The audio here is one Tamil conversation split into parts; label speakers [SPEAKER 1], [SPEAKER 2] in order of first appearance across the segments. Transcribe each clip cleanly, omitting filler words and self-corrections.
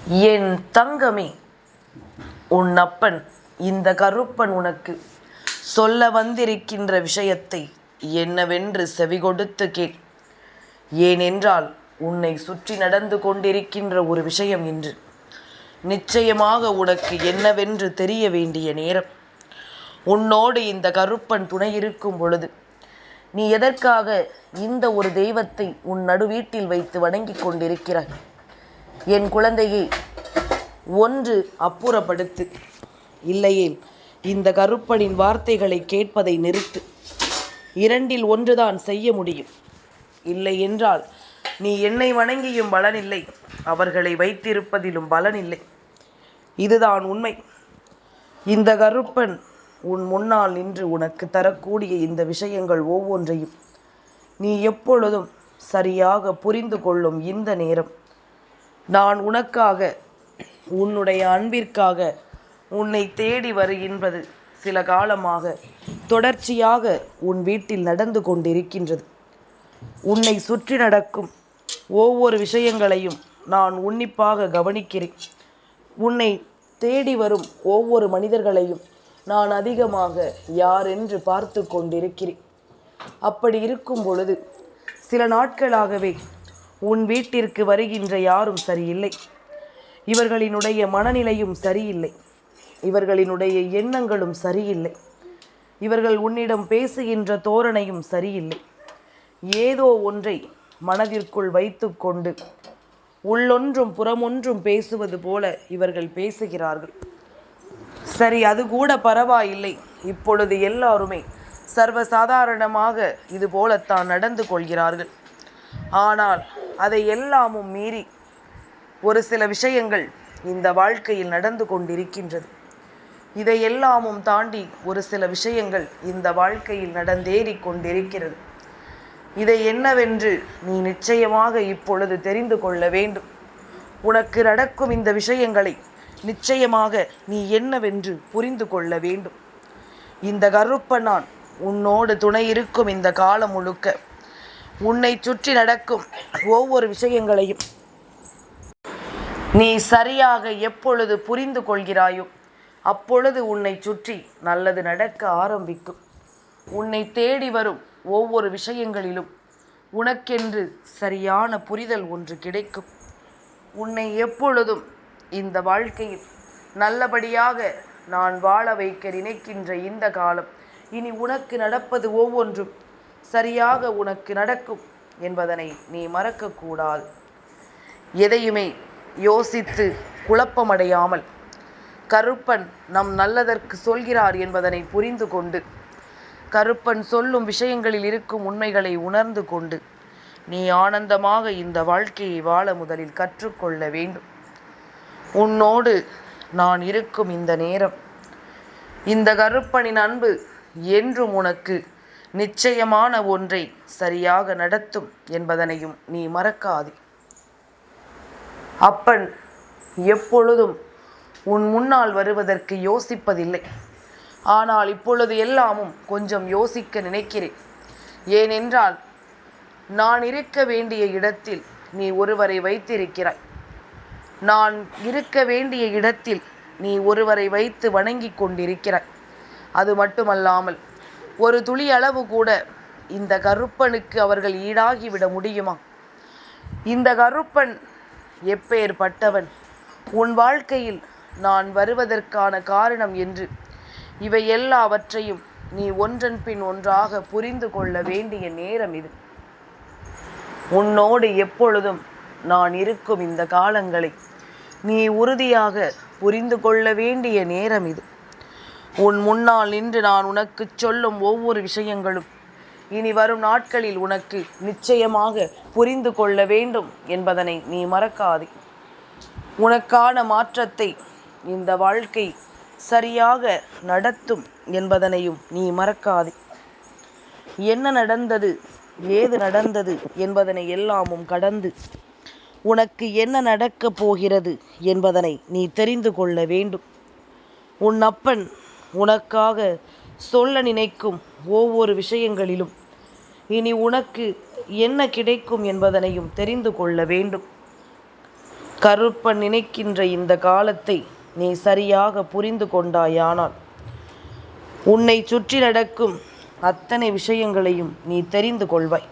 [SPEAKER 1] என் தங்கமே, உன் அப்பன் இந்த கருப்பன் உனக்கு சொல்ல வந்திருக்கின்ற விஷயத்தை என்னவென்று செவிகொடுத்து கேள். ஏனென்றால் உன்னை சுற்றி நடந்து கொண்டிருக்கின்ற ஒரு விஷயம் இன்று நிச்சயமாக உனக்கு என்னவென்று தெரிய வேண்டிய நேரம். உன்னோடு இந்த கருப்பன் துணை இருக்கும் பொழுது நீ எதற்காக இந்த ஒரு தெய்வத்தை உன் நடுவீட்டில் வைத்து வணங்கி கொண்டிருக்கிறாய்? என் குழந்தையை ஒன்று அப்புறப்படுத்து, இல்லையேல் இந்த கருப்பனின் வார்த்தைகளை கேட்பதை நிறுத்து. இரண்டில் ஒன்றுதான் செய்ய முடியும். இல்லை என்றால் நீ என்னை வணங்கியும் பலனில்லை, அவர்களை வைத்திருப்பதிலும் பலனில்லை. இதுதான் உண்மை. இந்த கருப்பன் உன் முன்னால் நின்று உனக்கு தரக்கூடிய இந்த விஷயங்கள் ஒவ்வொன்றையும் நீ எப்பொழுதும் சரியாக புரிந்து கொள்ளும் இந்த நேரம். நான் உனக்காக, உன்னுடைய அன்பிற்காக உன்னை தேடி வருகின்றது சில காலமாக தொடர்ச்சியாக உன் வீட்டில் நடந்து கொண்டிருக்கின்றது. உன்னை சுற்றி நடக்கும் ஒவ்வொரு விஷயங்களையும் நான் உன்னிப்பாக கவனிக்கிறேன். உன்னை தேடி வரும் ஒவ்வொரு மனிதர்களையும் நான் அதிகமாக யார் என்று பார்த்து கொண்டிருக்கிறேன். அப்படி இருக்கும் பொழுது சில நாட்களாகவே உன் வீட்டிற்கு வருகின்ற யாரும் சரியில்லை. இவர்களினுடைய மனநிலையும் சரியில்லை, இவர்களினுடைய எண்ணங்களும் சரியில்லை, இவர்கள் உன்னிடம் பேசுகின்ற தோரணையும் சரியில்லை. ஏதோ ஒன்றை மனதிற்குள் வைத்து கொண்டு உள்ளொன்றும் புறமொன்றும் பேசுவது போல இவர்கள் பேசுகிறார்கள். சரி, அது கூட பரவாயில்லை. இப்பொழுது எல்லாருமே சர்வசாதாரணமாக இது போலத்தான் நடந்து கொள்கிறார்கள். ஆனால் அதை எல்லாமும் மீறி ஒரு சில விஷயங்கள் இந்த வாழ்க்கையில் நடந்து கொண்டிருக்கின்றது. இதை எல்லாமும் தாண்டி ஒரு சில விஷயங்கள் இந்த வாழ்க்கையில் நடந்தேறி கொண்டிருக்கிறது. இதை என்னவென்று நீ நிச்சயமாக இப்பொழுது தெரிந்து கொள்ள வேண்டும். உனக்கு நடக்கும் இந்த விஷயங்களை நிச்சயமாக நீ என்னவென்று புரிந்து கொள்ள வேண்டும். இந்த கருப்பனான் உன்னோடு துணை இருக்கும் இந்த காலம் முழுக்க உன்னை சுற்றி நடக்கும் ஒவ்வொரு விஷயங்களையும் நீ சரியாக எப்பொழுது புரிந்து கொள்கிறாயோ அப்பொழுது உன்னை சுற்றி நல்லது நடக்க ஆரம்பிக்கும். உன்னை தேடி வரும் ஒவ்வொரு விஷயங்களிலும் உனக்கென்று சரியான புரிதல் ஒன்று கிடைக்கும். உன்னை எப்பொழுதும் இந்த வாழ்க்கையில் நல்லபடியாக நான் வாழ வைக்க நினைக்கின்ற இந்த காலம் இனி உனக்கு நடப்பது ஒவ்வொன்றும் சரியாக உனக்கு நடக்கும் என்பதனை நீ மறக்கக்கூடாது. எதையுமே யோசித்து குழப்பமடையாமல் கருப்பன் நம் நல்லதற்கு சொல்கிறார் என்பதனை புரிந்து கொண்டு கருப்பன் சொல்லும் விஷயங்களில் இருக்கும் உண்மைகளை உணர்ந்து கொண்டு நீ ஆனந்தமாக இந்த வாழ்க்கையை வாழ முதலில் கற்றுக்கொள்ள வேண்டும். உன்னோடு நான் இருக்கும் இந்த நேரம், இந்த கருப்பனின் அன்பு என்றும் உனக்கு நிச்சயமான ஒன்றை சரியாக நடத்தும் என்பதனையும் நீ மறக்காதே. அப்பன் எப்பொழுதும் உன் முன்னால் வருவதற்கு யோசிப்பதில்லை. ஆனால் இப்பொழுது எல்லாமும் கொஞ்சம் யோசிக்க நினைக்கிறேன். ஏனென்றால் நான் இருக்க வேண்டிய இடத்தில் நீ ஒருவரை வைத்திருக்கிறாய். நான் இருக்க வேண்டிய இடத்தில் நீ ஒருவரை வைத்து வணங்கி கொண்டிருக்கிறாய். அது மட்டுமல்லாமல் ஒரு துளி அளவு கூட இந்த கருப்பனுக்கு அவர்கள் ஈடாகிவிட முடியுமா? இந்த கருப்பன் எப்பேற்பட்டவன், உன் வாழ்க்கையில் நான் வருவதற்கான காரணம் என்று இவை எல்லாவற்றையும் நீ ஒன்றன் பின் ஒன்றாக புரிந்து கொள்ள வேண்டிய நேரம் இது. உன்னோடு எப்பொழுதும் நான் இருக்கும் இந்த காலங்களை நீ உறுதியாக புரிந்து கொள்ள வேண்டிய நேரம் இது. உன் முன்னால் நின்று நான் உனக்கு சொல்லும் ஒவ்வொரு விஷயங்களும் இனி வரும் நாட்களில் உனக்கு நிச்சயமாக புரிந்து கொள்ள வேண்டும் என்பதனை நீ மறக்காதே. உனக்கான மாற்றத்தை இந்த வாழ்க்கை சரியாக நடத்தும் என்பதனையும் நீ மறக்காதே. என்ன நடந்தது, ஏது நடந்தது என்பதனை எல்லாமும் கடந்து உனக்கு என்ன நடக்கப் போகிறது என்பதனை நீ தெரிந்து கொள்ள வேண்டும். உன் அப்பன் உனக்காக சொல்ல நினைக்கும் ஒவ்வொரு விஷயங்களிலும் இனி உனக்கு என்ன கிடைக்கும் என்பதனையும் தெரிந்து கொள்ள வேண்டும். கருப்பன் நினைக்கின்ற இந்த காலத்தை நீ சரியாக புரிந்து கொண்டாயானால் உன்னை சுற்றி நடக்கும் அத்தனை விஷயங்களையும் நீ தெரிந்து கொள்வாய்.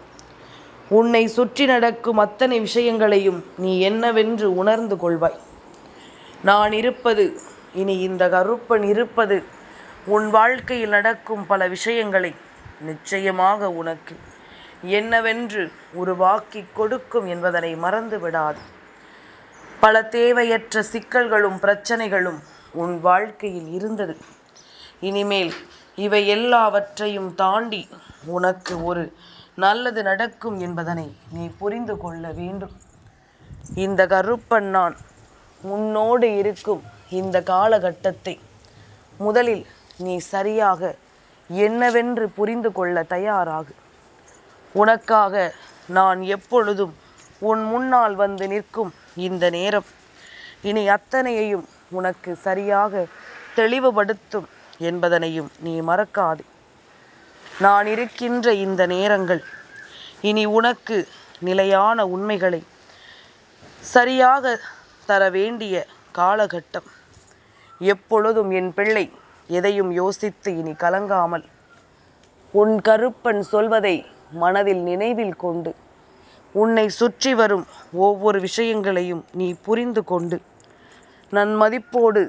[SPEAKER 1] உன்னை சுற்றி நடக்கும் அத்தனை விஷயங்களையும் நீ என்னவென்று உணர்ந்து கொள்வாய். நான் இருப்பது, இனி இந்த கருப்பன் இருப்பது உன் வாழ்க்கையில் நடக்கும் பல விஷயங்களை நிச்சயமாக உனக்கு என்னவென்று உருவாக்கி கொடுக்கும் என்பதனை மறந்து விடாது. பல தேவையற்ற சிக்கல்களும் பிரச்சனைகளும் உன் வாழ்க்கையில் இருந்தது. இனிமேல் இவை எல்லாவற்றையும் தாண்டி உனக்கு ஒரு நல்லது நடக்கும் என்பதனை நீ புரிந்து கொள்ள வேண்டும். இந்த கருப்பன் நான் உன்னோடு இருக்கும் இந்த காலகட்டத்தை முதலில் நீ சரியாக என்னவென்று புரிந்து கொள்ள தயாராகு. உனக்காக நான் எப்பொழுதும் உன் முன்னால் வந்து நிற்கும் இந்த நேரம் இனி அத்தனையையும் உனக்கு சரியாக தெளிவுபடுத்தும் என்பதனையும் நீ மறக்காது. நான் இருக்கின்ற இந்த நேரங்கள் இனி உனக்கு நிலையான உண்மைகளை சரியாக தர வேண்டிய காலகட்டம். எப்பொழுதும் என் பிள்ளை எதையும் யோசித்து இனி கலங்காமல் உன் கருப்பன் சொல்வதை மனதில் நினைவில் கொண்டு உன்னை சுற்றி வரும் ஒவ்வொரு விஷயங்களையும் நீ புரிந்து கொண்டு நன்மதிப்போடு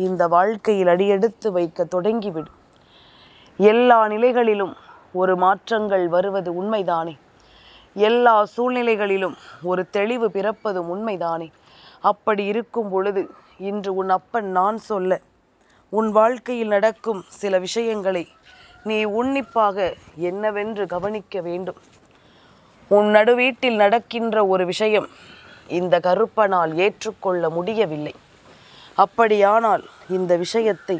[SPEAKER 1] இந்த வாழ்க்கையில் அடியெடுத்து வைக்க தொடங்கிவிடும். எல்லா நிலைகளிலும் ஒரு மாற்றங்கள் வருவது உண்மைதானே. எல்லா சூழ்நிலைகளிலும் ஒரு தெளிவு பிறப்பதும் உண்மைதானே. அப்படி இருக்கும் பொழுது இன்று உன் அப்பன் நான் சொல்ல உன் வாழ்க்கையில் நடக்கும் சில விஷயங்களை நீ உன்னிப்பாக என்னவென்று கவனிக்க வேண்டும். உன் நடுவீட்டில் நடக்கின்ற ஒரு விஷயம் இந்த கருப்பனால் ஏற்றுக்கொள்ள முடியவில்லை. அப்படியானால் இந்த விஷயத்தை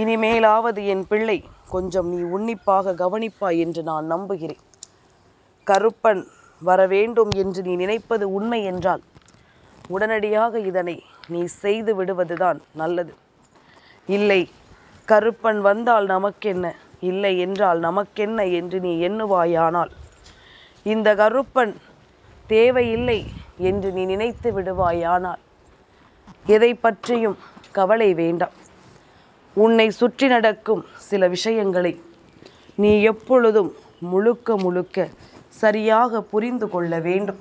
[SPEAKER 1] இனிமேலாவது என் பிள்ளை கொஞ்சம் நீ உன்னிப்பாக கவனிப்பாய் என்று நான் நம்புகிறேன். கருப்பன் வர வேண்டும் என்று நீ நினைப்பது உண்மை என்றால் உடனடியாக இதனை நீ செய்து விடுவதுதான் நல்லது. இல்லை, கருப்பன் வந்தால் நமக்கென்ன, இல்லை என்றால் நமக்கென்ன என்று நீ எண்ணுவாயானால் இந்த கருப்பன் தேவையில்லை என்று நீ நினைத்து விடுவாயானால் எதை பற்றியும் கவலை வேண்டாம். உன்னை சுற்றி நடக்கும் சில விஷயங்களை நீ எப்பொழுதும் முழுக்க சரியாக புரிந்து கொள்ள வேண்டும்.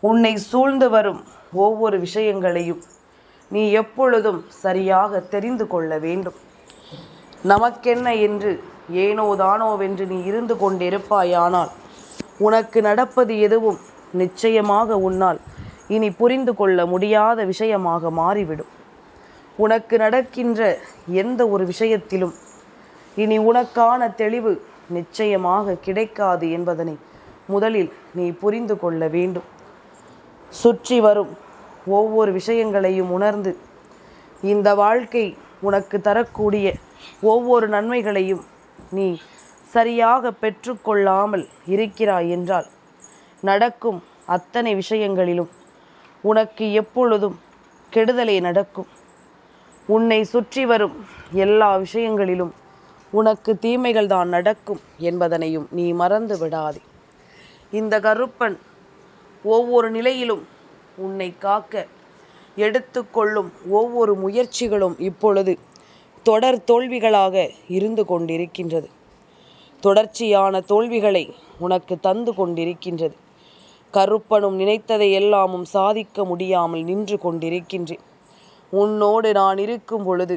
[SPEAKER 1] உன்னை சூழ்ந்து வரும் ஒவ்வொரு விஷயங்களையும் நீ எப்பொழுதும் சரியாக தெரிந்து கொள்ள வேண்டும். நமக்கென்ன என்று ஏனோ தானோவென்று நீ இருந்து கொண்டிருப்பாயானால் உனக்கு நடப்பது எதுவும் நிச்சயமாக உன்னால் இனி புரிந்து கொள்ள முடியாத விஷயமாக மாறிவிடும். உனக்கு நடக்கின்ற எந்த ஒரு விஷயத்திலும் இனி உனக்கான தெளிவு நிச்சயமாக கிடைக்காது என்பதனை முதலில் நீ புரிந்து கொள்ள வேண்டும். சுற்றி வரும் ஒவ்வொரு விஷயங்களையும் உணர்ந்து இந்த வாழ்க்கை உனக்கு தரக்கூடிய ஒவ்வொரு நன்மைகளையும் நீ சரியாக பெற்றுக்கொள்ளாமல் இருக்கிறாய் என்றால் நடக்கும் அத்தனை விஷயங்களிலும் உனக்கு எப்பொழுதும் கெடுதலே நடக்கும். உன்னை சுற்றி வரும் எல்லா விஷயங்களிலும் உனக்கு தீமைகள் தான் நடக்கும் என்பதனையும் நீ மறந்து விடாதே. இந்த கருப்பன் ஒவ்வொரு நிலையிலும் உன்னை காக்க எடுத்துக்கொள்ளும் ஒவ்வொரு முயற்சிகளும் இப்பொழுது தொடர் தோல்விகளாக இருந்து கொண்டிருக்கின்றது. தொடர்ச்சியான தோல்விகளை உனக்கு தந்து கொண்டிருக்கின்றது. கருப்பனும் நினைத்ததை எல்லாமும் சாதிக்க முடியாமல் நின்று கொண்டிருக்கின்றேன். உன்னோடு நான் இருக்கும் பொழுது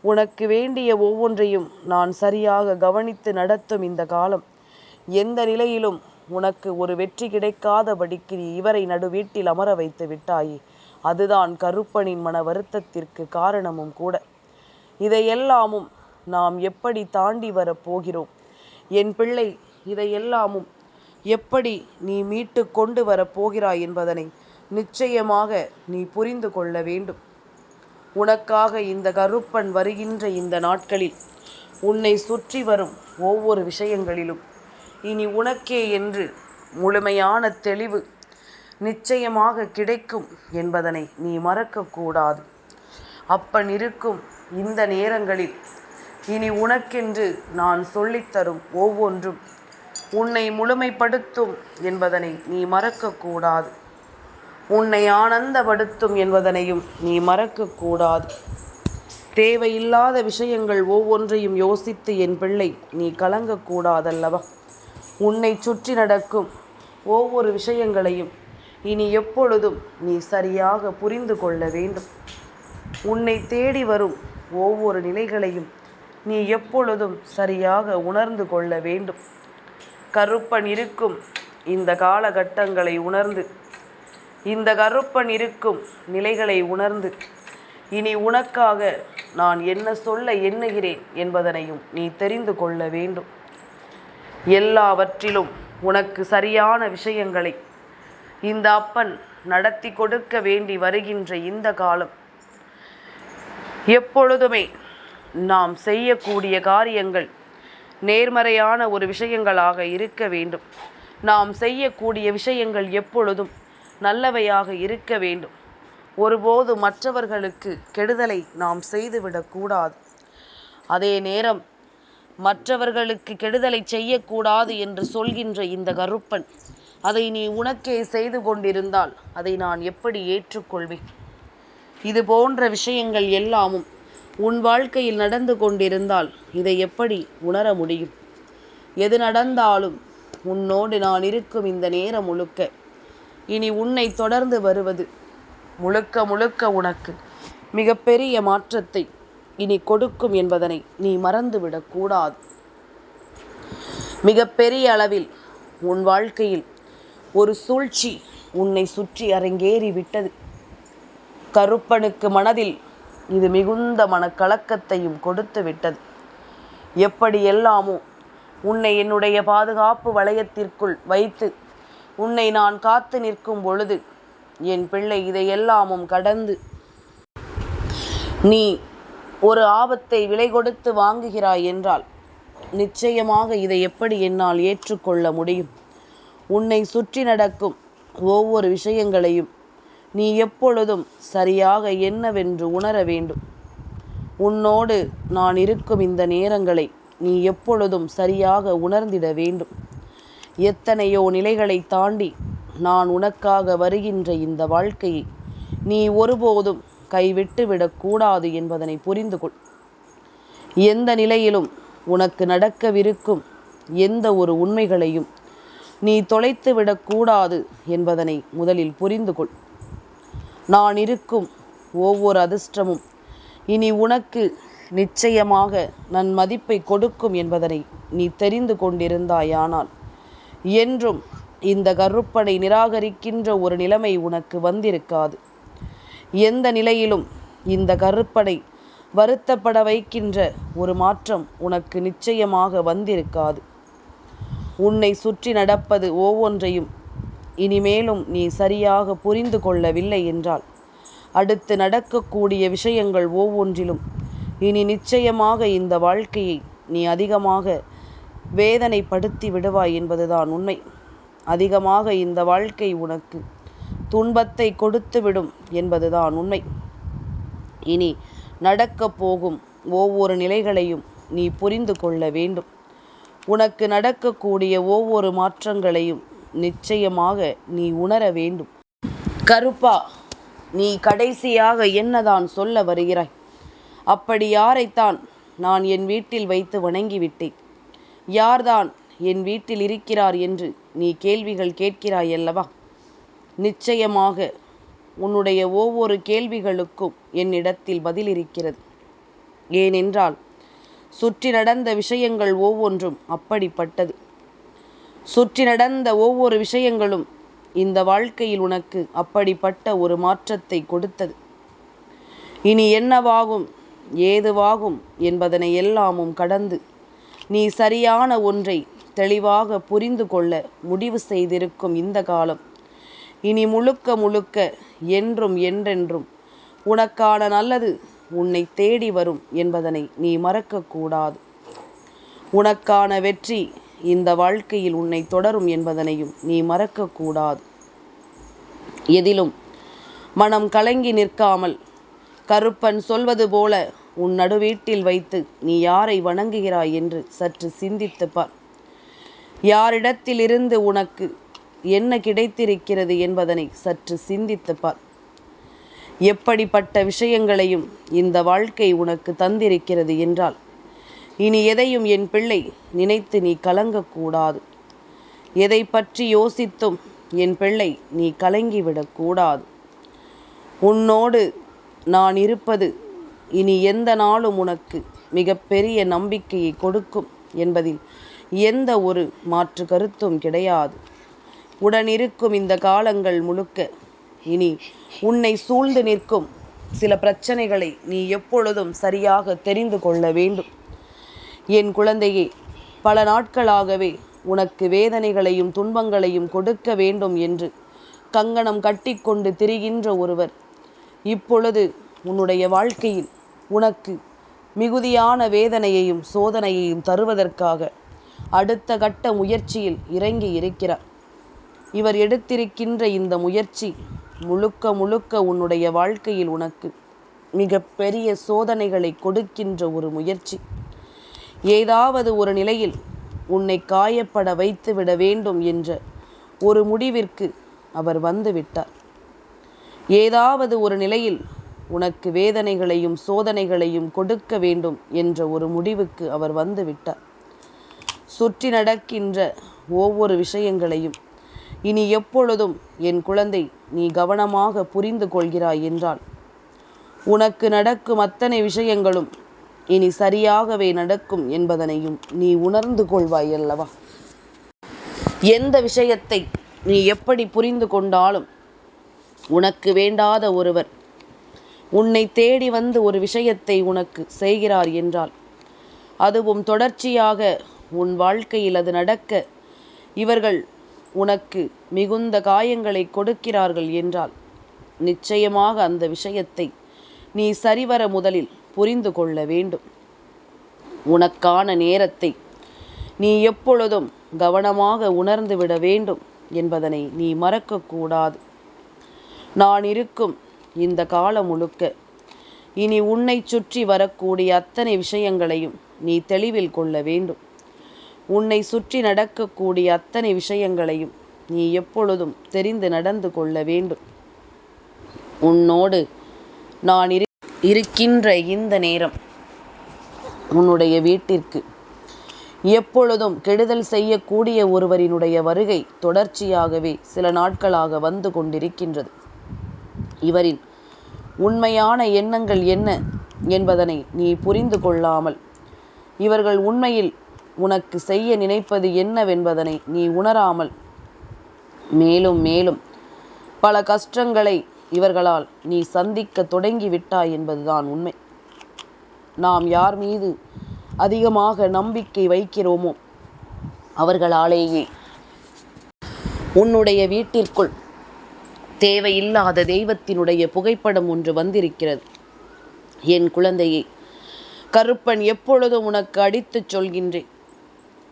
[SPEAKER 1] உனக்கு வேண்டிய ஒவ்வொன்றையும் நான் சரியாக கவனித்து நடத்தும் இந்த காலம் எந்த நிலையிலும் உனக்கு ஒரு வெற்றி கிடைக்காதபடிக்கு நீ இவரை நடுவீட்டில் அமர வைத்து விட்டாயே, அதுதான் கருப்பனின் மன வருத்தத்திற்கு காரணமும் கூட. இதையெல்லாமும் நாம் எப்படி தாண்டி வரப்போகிறோம் என் பிள்ளை, இதையெல்லாமும் எப்படி நீ மீட்டு கொண்டு வரப்போகிறாய் என்பதனை நிச்சயமாக நீ புரிந்து கொள்ள வேண்டும். உனக்காக இந்த கருப்பன் வருகின்ற இந்த நாட்களில் உன்னை சுற்றி வரும் ஒவ்வொரு விஷயங்களிலும் இனி உனக்கே என்று முழுமையான தெளிவு நிச்சயமாக கிடைக்கும் என்பதனை நீ மறக்கக்கூடாது. அப்பன் இருக்கும் இந்த நேரங்களில் இனி உனக்கென்று நான் சொல்லித்தரும் ஒவ்வொன்றும் உன்னை முழுமைப்படுத்தும் என்பதனை நீ மறக்கக்கூடாது. உன்னை ஆனந்தப்படுத்தும் என்பதனையும் நீ மறக்கக்கூடாது. தேவையில்லாத விஷயங்கள் ஒவ்வொன்றையும் யோசித்து என் பிள்ளை நீ கலங்கக்கூடாதல்லவா? உன்னை சுற்றி நடக்கும் ஒவ்வொரு விஷயங்களையும் இனி எப்பொழுதும் நீ சரியாக புரிந்து கொள்ள வேண்டும். உன்னை தேடி வரும் ஒவ்வொரு நிலைகளையும் நீ எப்பொழுதும் சரியாக உணர்ந்து கொள்ள வேண்டும். கருப்பன் இருக்கும் இந்த காலகட்டங்களை உணர்ந்து, இந்த கருப்பன் இருக்கும் நிலைகளை உணர்ந்து, இனி உனக்காக நான் என்ன சொல்ல எண்ணுகிறேன் என்பதனையும் நீ தெரிந்து கொள்ள வேண்டும். எல்லாவற்றிலும் உனக்கு சரியான விஷயங்களை இந்த அப்பன் நடத்தி கொடுக்க வேண்டி வருகின்ற இந்த காலம் எப்பொழுதுமே நாம் செய்யக்கூடிய காரியங்கள் நேர்மறையான ஒரு விஷயங்களாக இருக்க வேண்டும். நாம் செய்யக்கூடிய விஷயங்கள் எப்பொழுதும் நல்லவையாக இருக்க வேண்டும். ஒருபோது மற்றவர்களுக்கு கெடுதலை நாம் செய்துவிடக்கூடாது. அதே நேரம் மற்றவர்களுக்கு கெடுதலை செய்யக்கூடாது என்று சொல்கின்ற இந்த கருப்பன் அதை நீ உனக்கே செய்து கொண்டிருந்தால் அதை நான் எப்படி ஏற்றுக்கொள்வேன்? இது போன்ற விஷயங்கள் எல்லாமும் உன் வாழ்க்கையில் நடந்து கொண்டிருந்தால் இதை எப்படி உணர முடியும்? எது நடந்தாலும் உன்னோடு நான் இருக்கும் இந்த நேரம் முழுக்க இனி உன்னை தொடர்ந்து வருவது முழுக்க முழுக்க உனக்கு மிகப்பெரிய மாற்றத்தை இனி கொடுக்கும் என்பதனை நீ மறந்துவிடக்கூடாது. மிகப்பெரிய அளவில் உன் வாழ்க்கையில் ஒரு சூழ்ச்சி உன்னை சுற்றி அரங்கேறி விட்டது. கருப்பனுக்கு மனதில் இது மிகுந்த மனக்கலக்கத்தையும் கொடுத்து விட்டது. எப்படியெல்லாமோ உன்னை என்னுடைய பாதுகாப்பு வளையத்திற்குள் வைத்து உன்னை நான் காத்து நிற்கும் பொழுது என் பிள்ளை இதையெல்லாமும் கடந்து நீ ஒரு ஆபத்தை விலை கொடுத்து வாங்குகிறாய் என்றால் நிச்சயமாக இதை எப்படி என்னால் ஏற்றுக்கொள்ள முடியும்? உன்னை சுற்றி நடக்கும் ஒவ்வொரு விஷயங்களையும் நீ எப்பொழுதும் சரியாக என்னவென்று உணர வேண்டும். உன்னோடு நான் இருக்கும் இந்த நேரங்களை நீ எப்பொழுதும் சரியாக உணர்ந்திட வேண்டும். எத்தனையோ நிலைகளை தாண்டி நான் உனக்காக வருகின்ற இந்த வாழ்க்கையை நீ ஒருபோதும் கைவிட்டு விடக்கூடாது என்பதனை புரிந்து கொள். எந்த நிலையிலும் உனக்கு நடக்கவிருக்கும் எந்த ஒரு உண்மைகளையும் நீ தொலைத்து விடக்கூடாது என்பதனை முதலில் புரிந்து கொள். நான் இருக்கும் ஒவ்வொரு அதிர்ஷ்டமும் இனி உனக்கு நிச்சயமாக நன் மதிப்பை கொடுக்கும் என்பதனை நீ தெரிந்து கொண்டிருந்தாயானால் என்றும் இந்த கருப்பனை நிராகரிக்கின்ற ஒரு நிலைமை உனக்கு வந்திருக்காது. எந்த நிலையிலும் இந்த கருப்பனை வருத்தப்பட வைக்கின்ற ஒரு மாற்றம் உனக்கு நிச்சயமாக வந்திருக்காது. உன்னை சுற்றி நடப்பது ஒவ்வொன்றையும் இனிமேலும் நீ சரியாக புரிந்து கொள்ளவில்லை என்றால் அடுத்து நடக்கக்கூடிய விஷயங்கள் ஒவ்வொன்றிலும் இனி நிச்சயமாக இந்த வாழ்க்கையை நீ அதிகமாக வேதனைப்படுத்தி விடுவாய் என்பதுதான் உண்மை. அதிகமாக இந்த வாழ்க்கை உனக்கு துன்பத்தை கொடுத்துவிடும் என்பதுதான் உண்மை. இனி நடக்கப் போகும் ஒவ்வொரு நிலைகளையும் நீ புரிந்து கொள்ள வேண்டும். உனக்கு நடக்கக்கூடிய ஒவ்வொரு மாற்றங்களையும் நிச்சயமாக நீ உணர வேண்டும். கருப்பா, நீ கடைசியாக என்னதான் சொல்ல வருகிறாய்? அப்படி யாரைத்தான் நான் என் வீட்டில் வைத்து வணங்கிவிட்டேன்? யார்தான் என் வீட்டில் இருக்கிறார் என்று நீ கேள்விகள் கேட்கிறாயல்லவா? நிச்சயமாக உன்னுடைய ஒவ்வொரு கேள்விகளுக்கும் என்னிடத்தில் பதில் இருக்கிறது. ஏனென்றால் சுற்றி நடந்த விஷயங்கள் ஒவ்வொன்றும் அப்படிப்பட்டது. சுற்றி நடந்த ஒவ்வொரு விஷயங்களும் இந்த வாழ்க்கையில் உனக்கு அப்படிப்பட்ட ஒரு மாற்றத்தை கொடுத்தது. இனி என்னவாகும் ஏதுவாகும் என்பதனை எல்லாமும் கடந்து நீ சரியான ஒன்றை தெளிவாக புரிந்து கொள்ள முடிவு செய்திருக்கும் இந்த காலம் இனி முழுக்க முழுக்க என்றும் என்றென்றும் உனக்கான நல்லது உன்னை தேடி வரும் என்பதனை நீ மறக்கக்கூடாது. உனக்கான வெற்றி இந்த வாழ்க்கையில் உன்னை தொடரும் என்பதனையும் நீ மறக்கக்கூடாது. எதிலும் மனம் கலங்கி நிற்காமல் கருப்பன் சொல்வது போல உன் நடுவீட்டில் வைத்து நீ யாரை வணங்குகிறாய் என்று சற்று சிந்தித்து பார். யாரிடத்திலிருந்து உனக்கு என்ன கிடைத்திருக்கிறது என்பதனை சற்று சிந்தித்துப் பார். எப்படிப்பட்ட விஷயங்களையும் இந்த வாழ்க்கை உனக்கு தந்திருக்கிறது என்றால் இனி எதையும் என் பிள்ளை நினைத்து நீ கலங்கக்கூடாது. எதை பற்றி யோசித்தும் என் பிள்ளை நீ கலங்கிவிடக்கூடாது. உன்னோடு நான் இருப்பது இனி எந்த நாளும் உனக்கு மிகப்பெரிய நம்பிக்கையை கொடுக்கும் என்பதில் எந்த ஒரு மாற்று கருத்தும் கிடையாது. உடனிருக்கும் இந்த காலங்கள் முழுக்க இனி உன்னை சூழ்ந்து நிற்கும் சில பிரச்சனைகளை நீ எப்பொழுதும் சரியாக தெரிந்து கொள்ள வேண்டும். என் குழந்தையே, பல நாட்களாகவே உனக்கு வேதனைகளையும் துன்பங்களையும் கொடுக்க வேண்டும் என்று கங்கணம் கட்டிக்கொண்டு திரிகின்ற ஒருவர் இப்பொழுது உன்னுடைய வாழ்க்கையில் உனக்கு மிகுதியான வேதனையையும் சோதனையையும் தருவதற்காக அடுத்த கட்ட முயற்சியில் இறங்கி இருக்கிறார். இவர் எடுத்திருக்கின்ற இந்த முயற்சி முழுக்க முழுக்க உன்னுடைய வாழ்க்கையில் உனக்கு மிக பெரிய சோதனைகளை கொடுக்கின்ற ஒரு முயற்சி. ஏதாவது ஒரு நிலையில் உன்னை காயப்பட வைத்து விட வேண்டும் என்ற ஒரு முடிவிற்கு அவர் வந்து விட்டார். ஏதாவது ஒரு நிலையில் உனக்கு வேதனைகளையும் சோதனைகளையும் கொடுக்க வேண்டும் என்ற ஒரு முடிவுக்கு அவர் வந்து விட்டார். சுற்றி நடக்கின்ற ஒவ்வொரு விஷயங்களையும் இனி எப்பொழுதும் என் குழந்தை நீ கவனமாக புரிந்து கொள்கிறாய் என்றால் உனக்கு நடக்கும் அத்தனை விஷயங்களும் இனி சரியாகவே நடக்கும் என்பதனையும் நீ உணர்ந்து கொள்வாய் அல்லவா? எந்த விஷயத்தை நீ எப்படி புரிந்து கொண்டாலும் உனக்கு வேண்டாத ஒருவர் உன்னை தேடி வந்து ஒரு விஷயத்தை உனக்கு செய்கிறார் என்றால், அதுவும் தொடர்ச்சியாக உன் வாழ்க்கையில் அது நடக்க இவர்கள் உனக்கு மிகுந்த காயங்களை கொடுக்கிறார்கள் என்றால், நிச்சயமாக அந்த விஷயத்தை நீ சரிவர முதலில் புரிந்து கொள்ள வேண்டும். உனக்கான நேரத்தை நீ எப்பொழுதும் கவனமாக உணர்ந்து விட வேண்டும் என்பதனை நீ மறக்கக்கூடாது. நான் இருக்கும் இந்த காலம் முழுக்க இனி உன்னை சுற்றி வரக்கூடிய அத்தனை விஷயங்களையும் நீ தெளிவில் கொள்ள வேண்டும். உன்னை சுற்றி நடக்கக்கூடிய அத்தனை விஷயங்களையும் நீ எப்பொழுதும் தெரிந்து நடந்து கொள்ள வேண்டும். உன்னோடு நான் இருக்கின்ற இந்த நேரம் உன்னுடைய வீட்டிற்கு எப்பொழுதும் கெடுதல் செய்யக்கூடிய ஒருவரினுடைய வருகை தொடர்ச்சியாகவே சில நாட்களாக வந்து கொண்டிருக்கின்றது. இவரின் உண்மையான எண்ணங்கள் என்ன என்பதனை நீ புரிந்து கொள்ளாமல், இவர்கள் உண்மையில் உனக்கு செய்ய நினைப்பது என்னவென்பதனை நீ உணராமல் மேலும் மேலும் பல கஷ்டங்களை இவர்களால் நீ சந்திக்க தொடங்கிவிட்டாய் என்பதுதான் உண்மை. நாம் யார் மீது அதிகமாக நம்பிக்கை வைக்கிறோமோ அவர்களாலேயே உன்னுடைய வீட்டிற்குள் தேவையில்லாத தெய்வத்தினுடைய புகைப்படம் ஒன்று வந்திருக்கிறது. என் குழந்தையே, கருப்பன் எப்பொழுதும் உனக்கு அடித்துச் சொல்கின்றேன்,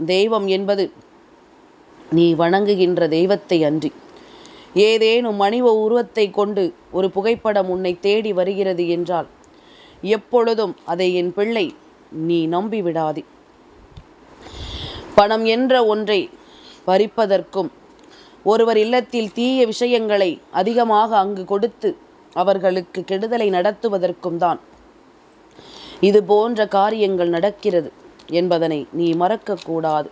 [SPEAKER 1] தெய்வம் என்பது நீ வணங்குகின்ற தெய்வத்தை அன்றி ஏதேனும் மனித உருவத்தை கொண்டு ஒரு புகைப்படம் உன்னை தேடி வருகிறது என்றால் எப்பொழுதும் அதை என் பிள்ளை நீ நம்பிவிடாதே. பணம் என்ற ஒன்றை பறிப்பதற்கும் ஒருவர் இல்லத்தில் தீய விஷயங்களை அதிகமாக அங்கு கொடுத்து அவர்களுக்கு கெடுதலை நடத்துவதற்கும் தான் இது போன்ற காரியங்கள் நடக்கிறது என்பதனை நீ மறக்கக்கூடாது.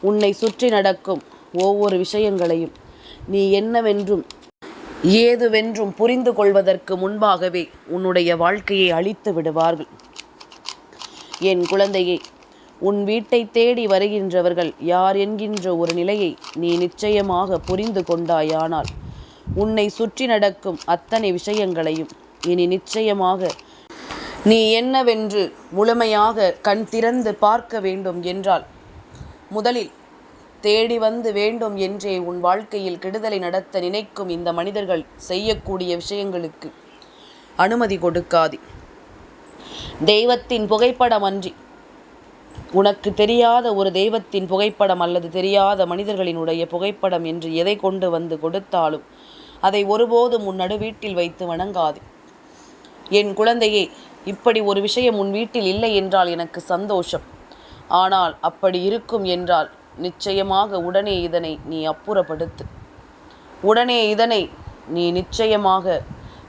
[SPEAKER 1] உன்னை சுற்றி நடக்கும் ஒவ்வொரு விஷயங்களையும் நீ என்னவென்றும் ஏதுவென்றும் புரிந்து கொள்வதற்கு முன்பாகவே உன்னுடைய வாழ்க்கையை அழித்து விடுவார்கள். என் குழந்தையே, உன் வீட்டை தேடி வருகின்றவர்கள் யார் என்கின்ற ஒரு நிலையை நீ நிச்சயமாக புரிந்து கொண்டாயானால் உன்னை சுற்றி நடக்கும் அத்தனை விஷயங்களையும் இனி நிச்சயமாக நீ என்னவென்று முழுமையாக கண் திறந்து பார்க்க வேண்டும் என்றால், முதலில் தேடி வந்து வேண்டும் என்றே உன் வாழ்க்கையில் கெடுதலை நடத்த நினைக்கும் இந்த மனிதர்கள் செய்யக்கூடிய விஷயங்களுக்கு அனுமதி கொடுக்காதே. தெய்வத்தின் புகைப்படம் அன்றி உனக்கு தெரியாத ஒரு தெய்வத்தின் புகைப்படம் அல்லது தெரியாத மனிதர்களினுடைய புகைப்படம் என்று எதை கொண்டு வந்து கொடுத்தாலும் அதை ஒருபோதும் உன் நடு வீட்டில் வைத்து வணங்காதே. என் குழந்தையே, இப்படி ஒரு விஷயம் உன் வீட்டில் இல்லை என்றால் எனக்கு சந்தோஷம். ஆனால் அப்படி இருக்கும் என்றால் நிச்சயமாக உடனே இதனை நீ அப்புறப்படுத்து. உடனே இதனை நீ நிச்சயமாக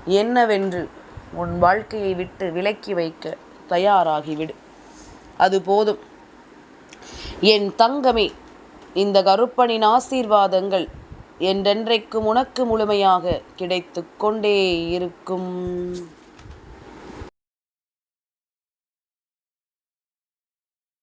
[SPEAKER 1] என்னவென்று உன் வாழ்க்கையை விட்டு விலக்கி வைக்க தயாராகிவிடு. அது போதும் என் தங்கமே. இந்த கருப்பனின் ஆசீர்வாதங்கள் என்றென்றைக்கும் உனக்கு முழுமையாக கிடைத்து கொண்டே இருக்கும்.